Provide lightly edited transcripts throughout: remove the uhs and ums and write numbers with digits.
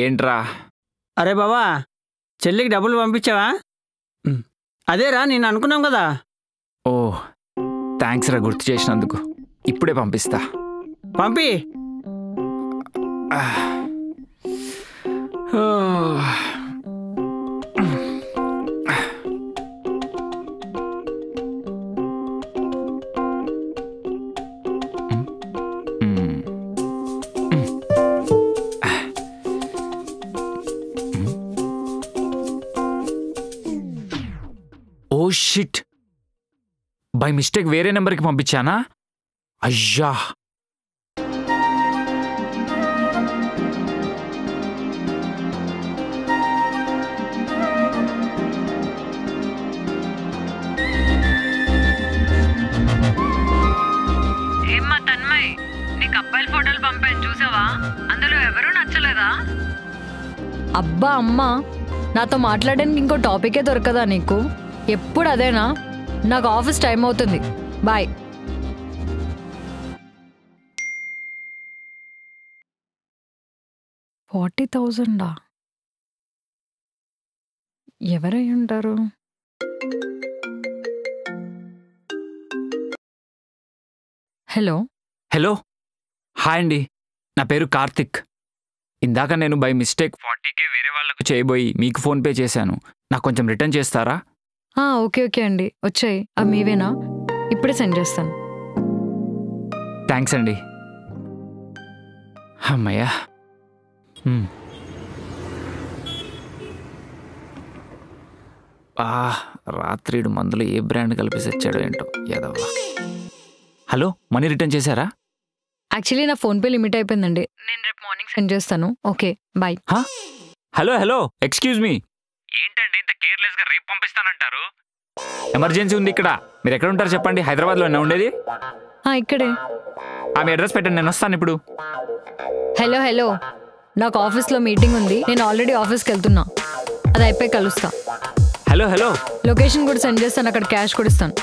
ఏంట్రా? అరే బావా, చెల్లికి డబ్బులు పంపించావా? అదేరా నేను అనుకున్నాం కదా. ఓ థ్యాంక్స్ రా, గుర్తు చేసినందుకు. ఇప్పుడే పంపిస్తా. పంపి. ఓ షిట్, బై మిస్టేక్ వేరే నెంబర్కి పంపించానా? అయ్యా. ఏమ్మా తన్మయ్, నీకు అబ్బాయిల ఫోటోలు పంపాను చూసావా? అందులో ఎవరూ నచ్చలేదా? అబ్బా అమ్మా, నాతో మాట్లాడడానికి ఇంకో టాపికే దొరకదా నీకు? ఎప్పుడు అదేనా? నాకు ఆఫీస్ టైం అవుతుంది, బాయ్. $40,000 ఎవరై ఉంటారు? హలో హలో, హాయ్ అండి. నా పేరు కార్తిక్. ఇందాక నేను బై మిస్టేక్ 40K వేరే వాళ్ళకు చేయబోయి మీకు ఫోన్పే చేశాను. నాకు కొంచెం రిటర్న్ చేస్తారా? ఓకే ఓకే అండి, వచ్చాయి. అవి మీవేనా? ఇప్పుడే సెండ్ చేస్తాను. థ్యాంక్స్ అండి. అమ్మయ్యా. రాత్రిడు మందులో ఏ బ్రాండ్ కలిపి తెచ్చాడో ఏంటో యాదవ్వా. హలో, మనీ రిటర్న్ చేశారా? యాక్చువల్లీ నా ఫోన్పే లిమిట్ అయిపోయిందండి. నేను రేపు మార్నింగ్ సెండ్ చేస్తాను. Okay bye. Hello hello, excuse me. ఏంటండి ఇంత కేర్లెస్గా రేపు పంపిస్తానంటారు? ఎమర్జెన్సీ ఉంది ఇక్కడ. మీరు ఎక్కడ ఉంటారు చెప్పండి? హైదరాబాద్లో ఉండేది? ఇక్కడే. మీ అడ్రస్ పెట్టండి, నేను వస్తాను ఇప్పుడు. హలో హలో, నాకు ఆఫీస్లో మీటింగ్ ఉంది. నేను ఆల్రెడీ ఆఫీస్కి వెళ్తున్నా. అది అయిపోయి కలుస్తా. హలో హలో, లొకేషన్ కూడా సెండ్ చేస్తాను, అక్కడ క్యాష్ కూడా ఇస్తాను.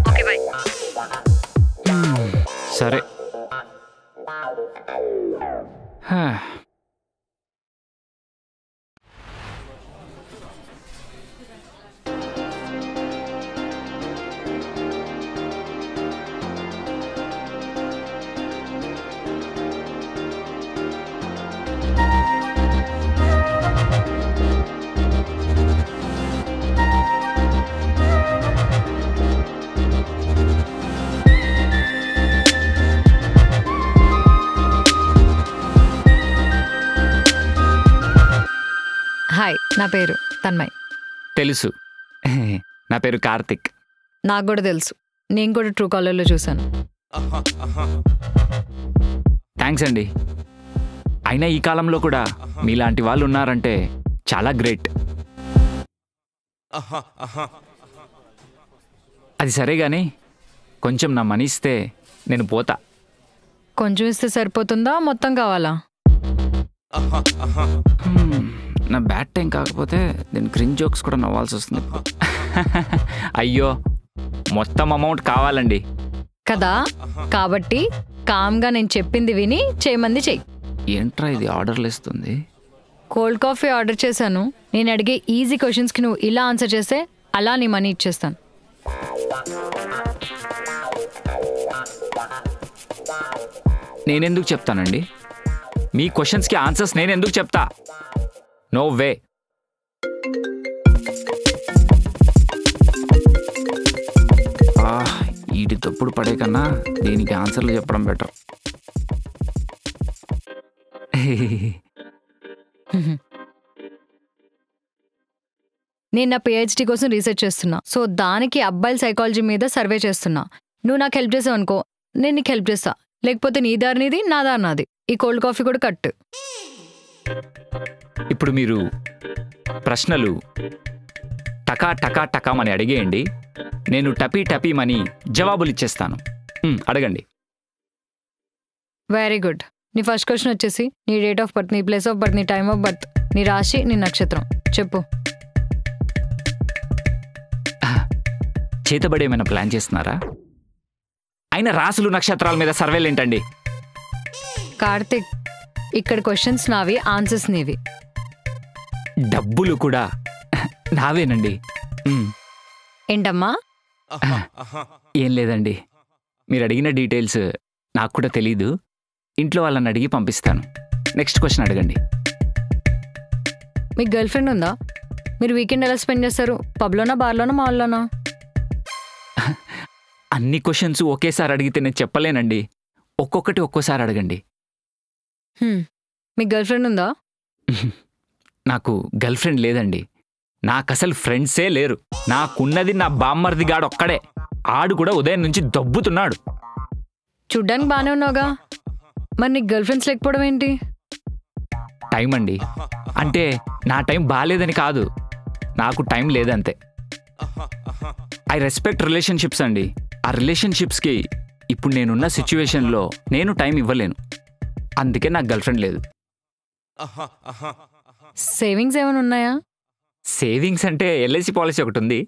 Okay bye. సరే. హాయ్, నా పేరు తన్మయ్. తెలుసు. నా పేరు కార్తిక్. నాకు కూడా తెలుసు. నేను కూడా ట్రూ కాలర్లో చూశాను. థ్యాంక్స్ అండి. అయినా ఈ కాలంలో కూడా మీలాంటి వాళ్ళు ఉన్నారంటే చాలా గ్రేట్. అది సరే కానీ కొంచెం నా మనీ ఇస్తే నేను పోతా. కొంచెం ఇస్తే సరిపోతుందా, మొత్తం కావాలా? నా బ్యాడ్ టైం కాకపోతే నేను క్రింజ్ జోక్స్ కూడా నవ్వాల్సి వస్తుంది. అయ్యో, మొత్తం అమౌంట్ కావాలండి కదా. కాబట్టి కామ్గా నేను చెప్పింది విని చేయమంది చెయ్యి. ఏంట్రా ఇది ఆర్డర్లు ఇస్తుంది? కోల్డ్ కాఫీ ఆర్డర్ చేశాను. నేను అడిగే ఈజీ క్వశ్చన్స్కి నువ్వు ఇలా ఆన్సర్ చేస్తే అలా నీ మనీ ఇచ్చేస్తాను. నేనెందుకు చెప్తానండి? మీ క్వశ్చన్స్కి ఆన్సర్స్ నేను ఎందుకు చెప్తా? No way. ఈడి తప్పుడు పడే కన్నా దీనికి ఆన్సర్లు చెప్పడం బెటర్. నేను నా పిహెచ్డి కోసం రీసెర్చ్ చేస్తున్నా. సో దానికి అబ్బాయిల సైకాలజీ మీద సర్వే చేస్తున్నా. నువ్వు నాకు హెల్ప్ చేసావు అనుకో, నేను నీకు హెల్ప్ చేస్తా. లేకపోతే నీ దారి నీది, నా దారి నాది. ఈ కోల్డ్ కాఫీ కూడా కట్టు. ఇప్పుడు మీరు ప్రశ్నలు టకా టకా టకామని అడిగేయండి. నేను టపీ టపీమని జవాబులు ఇచ్చేస్తాను. అడగండి. Very good. నీ ఫస్ట్ క్వశ్చన్ వచ్చేసి నీ డేట్ ఆఫ్ బర్త్, నీ ప్లేస్ ఆఫ్ బర్త్, నీ టైమ్ ఆఫ్ బర్త్, నీ రాశి, నీ నక్షత్రం చెప్పు. చేతబడి ఏమైనా ప్లాన్ చేస్తున్నారా? అయినా రాసులు నక్షత్రాల మీద సర్వేలు ఏంటండి? కార్తిక్, ఇక్కడ క్వశ్చన్స్ నావి, ఆన్సర్స్ నీవి. డబ్బులు కూడా నావేనండి. ఏంటమ్మా? ఏం లేదండి, మీరు అడిగిన డీటెయిల్స్ నాకు కూడా తెలీదు. ఇంట్లో వాళ్ళని అడిగి పంపిస్తాను. నెక్స్ట్ క్వశ్చన్ అడగండి. మీకు గర్ల్ ఫ్రెండ్ ఉందా? మీరు వీకెండ్ ఎలా స్పెండ్ చేస్తారు? పబ్లోనా, బార్లోనా, మాల్లోనా? అన్ని క్వశ్చన్స్ ఒకేసారి అడిగితే నేను చెప్పలేనండి. ఒక్కొక్కటి ఒక్కోసారి అడగండి. మీకు గర్ల్ ఫ్రెండ్ ఉందా? నాకు గర్ల్ ఫ్రెండ్ లేదండి. నాకు అసలు ఫ్రెండ్సే లేరు. నాకున్నది నా బామ్మర్దిగాడు ఒక్కడే. ఆడు కూడా ఉదయం నుంచి దబ్బుతున్నాడు. చూడ్డానికి బాగానే ఉన్నావుగా, మరి నీకు గర్ల్ ఫ్రెండ్స్ లేకపోవడం ఏంటి? టైం అండి. అంటే నా టైం బాగాలేదని కాదు, నాకు టైం లేదంతే. ఐ రెస్పెక్ట్ రిలేషన్షిప్స్ అండి. ఆ రిలేషన్షిప్స్కి ఇప్పుడు నేనున్న సిచ్యువేషన్లో నేను టైం ఇవ్వలేను. అందుకే నాకు గర్ల్ ఫ్రెండ్ లేదు. సేవింగ్స్ ఏమైనా ఉన్నాయా? సేవింగ్స్ అంటే ఎల్ఐసి పాలసీ ఒకటి ఉంది.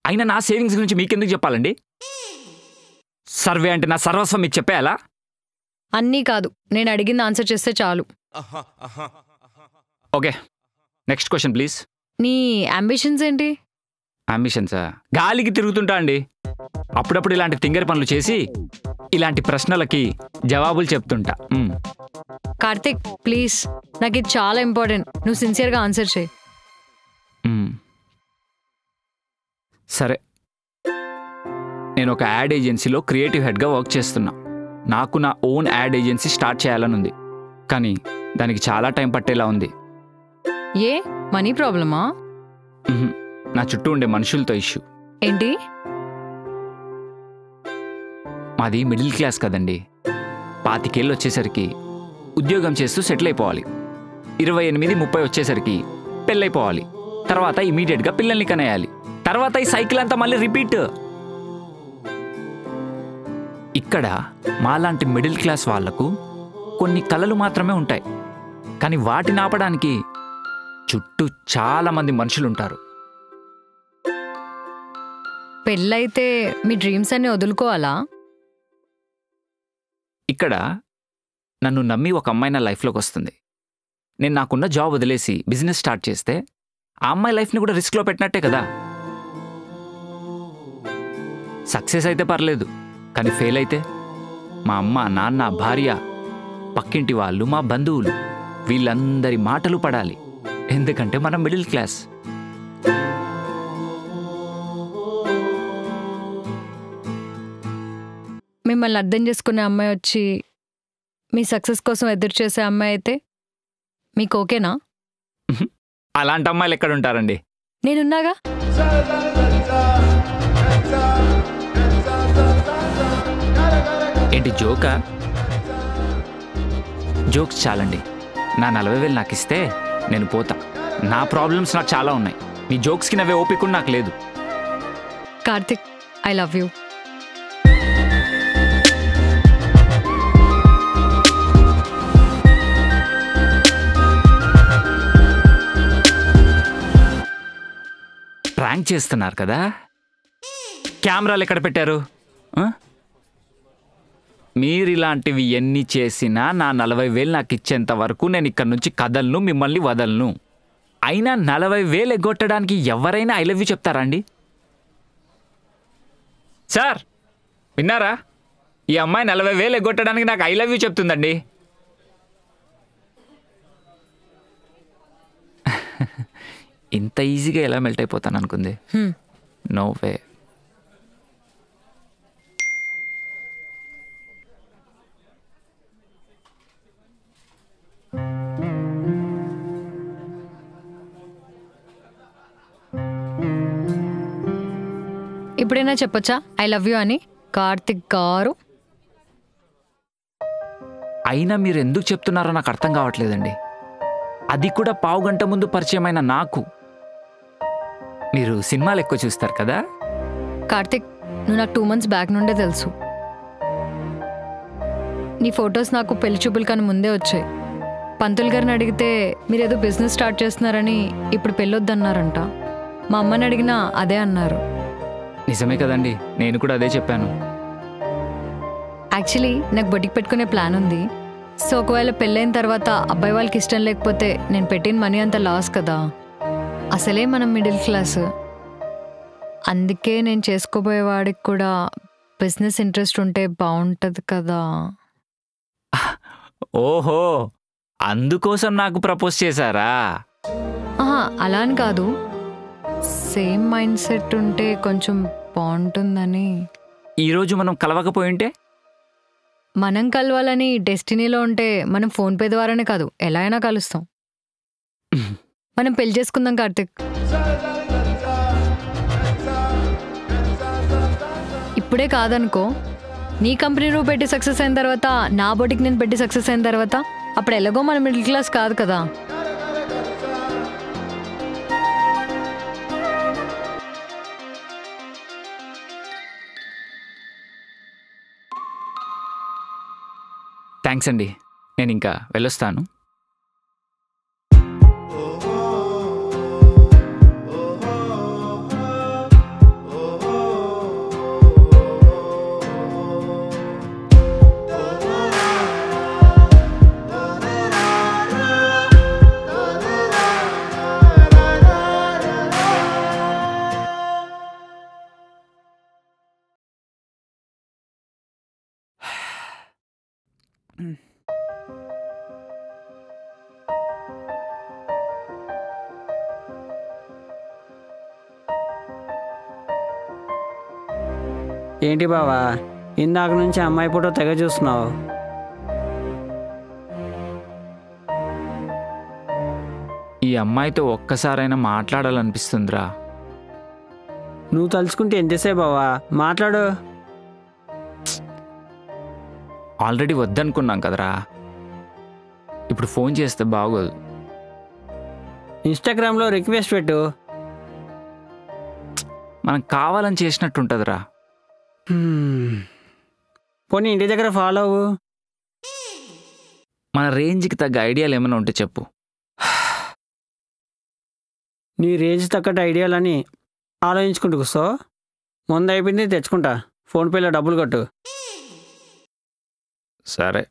అయినా నా సేవింగ్స్ గురించి మీకెందుకు చెప్పాలండి? సర్వే అంటే నా సర్వస్వం మీకు చెప్పేయాలా? అన్నీ కాదు, నేను అడిగింది ఆన్సర్ చేస్తే చాలు. Okay, next question please. నీ అంబిషన్స్ ఏంటి? అంబిషన్సా? గాలికి తిరుగుతుంటా అండి. అప్పుడప్పుడు ఇలాంటి తింగరి పనులు చేసి ఇలాంటి ప్రశ్నలకి జవాబులు చెప్తుంటా. కార్తిక్ ప్లీజ్, నాకు ఇది చాలా ఇంపార్టెంట్. నువ్వు సిన్సియర్గా ఆన్సర్ చేయి. సరే, నేను ఒక యాడ్ ఏజెన్సీలో క్రియేటివ్ హెడ్గా వర్క్ చేస్తున్నా. నాకు నా ఓన్ యాడ్ ఏజెన్సీ స్టార్ట్ చేయాలని ఉంది, కానీ దానికి చాలా టైం పట్టేలా ఉంది. ఏ మనీ ప్రాబ్లమా? నా చుట్టూ ఉండే మనుషులతో ఇష్యూ. ఏంటి? మాది మిడిల్ క్లాస్ కదండి. 25 ఏళ్ళు వచ్చేసరికి ఉద్యోగం చేస్తూ సెటిల్ అయిపోవాలి. 28-30 వచ్చేసరికి పెళ్ళైపోవాలి. తర్వాత ఇమీడియట్గా పిల్లల్ని కనేయాలి. తర్వాత ఈ సైకిల్ అంతా మళ్ళీ రిపీట్. ఇక్కడ మాలాంటి మిడిల్ క్లాస్ వాళ్లకు కొన్ని కలలు మాత్రమే ఉంటాయి, కానీ వాటిని ఆపడానికి చుట్టూ చాలా మంది మనుషులుంటారు. పెళ్ళైతే మీ డ్రీమ్స్ అన్ని వదులుకోవాలా? ఇక్కడ నన్ను నమ్మి ఒక అమ్మాయి నా లైఫ్లోకి వస్తుంది. నేను నాకున్న జాబ్ వదిలేసి బిజినెస్ స్టార్ట్ చేస్తే ఆ అమ్మాయి లైఫ్ని కూడా రిస్క్లో పెట్టినట్టే కదా. సక్సెస్ అయితే పర్లేదు, కానీ ఫెయిల్ అయితే మా అమ్మ, నాన్న, భార్య, పక్కింటి వాళ్ళు, మా బంధువులు వీళ్ళందరి మాటలు పడాలి. ఎందుకంటే మనం మిడిల్ క్లాస్. మిమ్మల్ని అర్థం చేసుకునే అమ్మాయి వచ్చి మీ సక్సెస్ కోసం ఎదురు చేసే అమ్మాయి అయితే మీకు ఓకేనా? అలాంటి అమ్మాయిలు ఎక్కడ ఉంటారండి? నేనున్నాగా. ఏంటి జోకా? జోక్స్ చాలండి. నా 40,000 నాకు ఇస్తే నేను పోతా. నా ప్రాబ్లమ్స్ నాకు చాలా ఉన్నాయి. నీ జోక్స్కి నవ్వే ఓపిక నాకు లేదు. Karthik, I love you. Prank చేస్తున్నారు కదా? కెమెరాలు ఎక్కడ పెట్టారు? మీరు ఇలాంటివి ఎన్ని చేసినా నా 40,000 నాకు ఇచ్చేంత వరకు నేను ఇక్కడి నుంచి కదలను, మిమ్మల్ని వదలను. అయినా 40,000 ఎగ్గొట్టడానికి ఎవరైనా ఐ లవ్ యూ చెప్తారా అండి? సార్ విన్నారా? ఈ అమ్మాయి 40,000 ఎగ్గొట్టడానికి నాకు ఐ లవ్ యూ చెప్తుందండి. ఇంత ఈజీగా ఎలా మెల్ట్ అయిపోతాను అనుకుంది. No way. ఇప్పుడైనా చెప్పొచ్చా ఐ లవ్ యూ అని? కార్తిక్ గారు, అయినా మీరు ఎందుకు చెప్తున్నారో నాకు అర్థం కావట్లేదండి. అది కూడా 15 గంట ముందు పరిచయమైన నాకు. మీరు సినిమాలు ఎక్కువ చూస్తారు కదా? కార్తిక్, నువ్వు నాకు 2 months బ్యాక్ నుండే తెలుసు. నీ ఫొటోస్ నాకు పెళ్లి చూపులు కానీ ముందే వచ్చాయి. పంతులు గారిని అడిగితే మీరేదో బిజినెస్ స్టార్ట్ చేస్తున్నారని ఇప్పుడు పెళ్ళొద్దన్నారంట. మా అమ్మని అడిగినా అదే అన్నారు. నిజమే కదండి, నేను కూడా అదే చెప్పాను. యాక్చువల్లీ నాకు బొటిక్ పెట్టుకునే ప్లాన్ ఉంది. సో ఒకవేళ పెళ్ళైన తర్వాత అబ్బాయి వాళ్ళకి ఇష్టం లేకపోతే నేను పెట్టిన మనీ అంత లాస్ కదా. అసలే మనం మిడిల్ క్లాస్. అందుకే నేను చేసుకోబోయేవాడికి కూడా బిజినెస్ ఇంట్రెస్ట్ ఉంటే బాగుంటుంది కదా. ఓహో, అందుకోసం నాకు ప్రపోజ్ చేశారా? అలా అని కాదు, సేమ్ మైండ్ సెట్ ఉంటే కొంచెం బాగుంటుందని. ఈరోజు మనం కలవకపోయింటే? మనం కలవాలని డెస్టినీలో ఉంటే మనం ఫోన్పే ద్వారానే కాదు, ఎలా అయినా కలుస్తాం. మనం పెళ్లి చేసుకుందాం కార్తిక్. ఇప్పుడే కాదనుకో, నీ కంపెనీ నువ్వు పెట్టి సక్సెస్ అయిన తర్వాత, నా బోటికి నేను పెట్టి సక్సెస్ అయిన తర్వాత, అప్పుడు ఎలాగో మన మిడిల్ క్లాస్ కాదు కదా. థ్యాంక్స్ అండి, నేను ఇంకా వెళ్ళొస్తాను. ఏంటి బావా, ఇందాక నుంచి అమ్మాయి ఫోటో తెగ చూస్తున్నావు? ఈ అమ్మాయితో ఒక్కసారైనా మాట్లాడాలనిపిస్తుందిరా. నువ్వు తలుచుకుంటే ఎంతసేపు బావా, మాట్లాడు. ఆల్రెడీ వద్దనుకున్నాం కదరా, ఇప్పుడు ఫోన్ చేస్తే బాగోదు. ఇన్స్టాగ్రామ్లో రిక్వెస్ట్ పెట్టు. మనం కావాలని చేసినట్టుంటుందిరా. పోనీ ఇంటి దగ్గర ఫాలో అవ్వు. మన రేంజ్కి తగ్గ ఐడియాలు ఏమైనా ఉంటే చెప్పు. నీ రేంజ్ తగ్గట్టు ఐడియాలని ఆలోచించుకుంటూ కూర్చో. ముందు అయిపోయింది, తెచ్చుకుంటా. ఫోన్పేలో డబ్బులు కట్టు. సరే.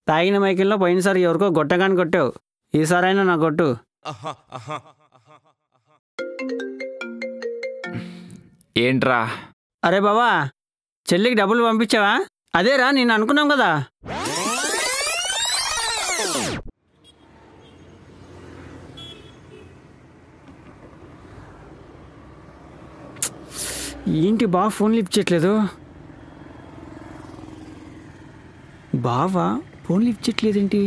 తాగిన మైకిల్లో పోయినసారి ఎవరికో గొట్టగాని కొట్టావు, ఈసారైనా నా కొట్టు. ఏంట్రా? అరే బావా, చెల్లికి డబ్బులు పంపించావా? అదేరా నేను అనుకున్నాం కదా. ఏంటి బావ ఫోన్ లిఫ్ట్ చేయట్లేదు? బావా ఫోన్ లిఫ్ట్ చేయట్లేదేంటి?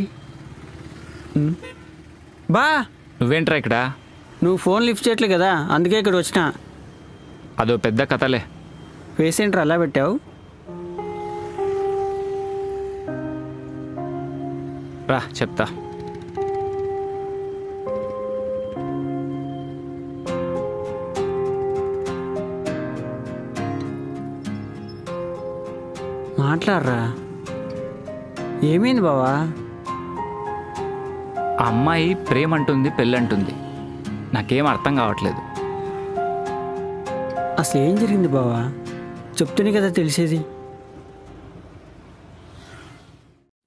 బా, నువ్వేంట్రా ఇక్కడ? నువ్వు ఫోన్ లిఫ్ట్ చేయట్లేదు కదా, అందుకే ఇక్కడ వచ్చినా. అదో పెద్ద కథలే. ఫేస్ ఏంటర్ అలా పెట్టావు? రా చెప్తా. మాట్లాడరా, ఏమైంది బావా? ఆ అమ్మాయి ప్రేమంటుంది, పెళ్ళంటుంది. నాకేం అర్థం కావట్లేదు. అసలు ఏం జరిగింది బావా? చెప్తేనే కదా తెలిసేది.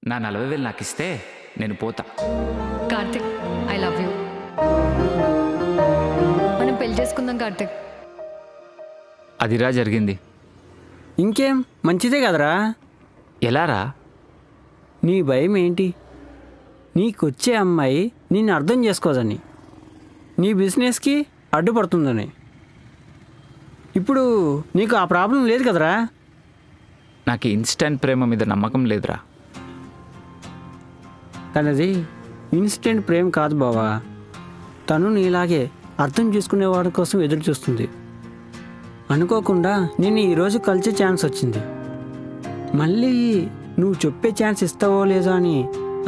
నా 40,000 నాకు ఇస్తే నేను పోతా. Karthik, I love you. మనం పెళ్లి చేసుకుందాం కార్తిక్. అదిరా జరిగింది. ఇంకేం, మంచిదే కదరా. ఎలారా? నీ భయం ఏంటి? నీకొచ్చే అమ్మాయి నిన్ను అర్థం చేసుకోదని, నీ బిజినెస్కి అడ్డుపడుతుందని. ఇప్పుడు నీకు ఆ ప్రాబ్లం లేదు కదరా. నాకు ఇన్స్టెంట్ ప్రేమ మీద నమ్మకం లేదురా. కానీ అది ఇన్స్టెంట్ ప్రేమ కాదు బావా. తను నీలాగే అర్థం చేసుకునేవాడి కోసం ఎదురు చూస్తుంది. అనుకోకుండా నేను ఈరోజు కలిసే ఛాన్స్ వచ్చింది. మళ్ళీ నువ్వు చెప్పే ఛాన్స్ ఇస్తావో లేదో అని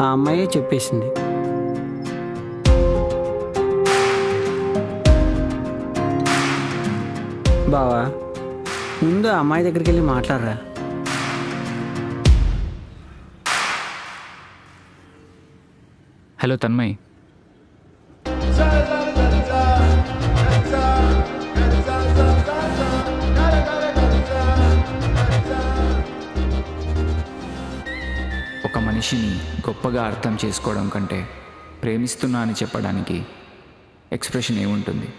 ఆ అమ్మాయే చెప్పేసింది. బావా, ముందు ఆ అమ్మాయి దగ్గరికి వెళ్ళి మాట్లాడరా. హలో తన్మయ్, మనిషిని గొప్పగా అర్థం చేసుకోవడం కంటే ప్రేమిస్తున్నా అని చెప్పడానికి ఎక్స్ప్రెషన్ ఏముంటుంది?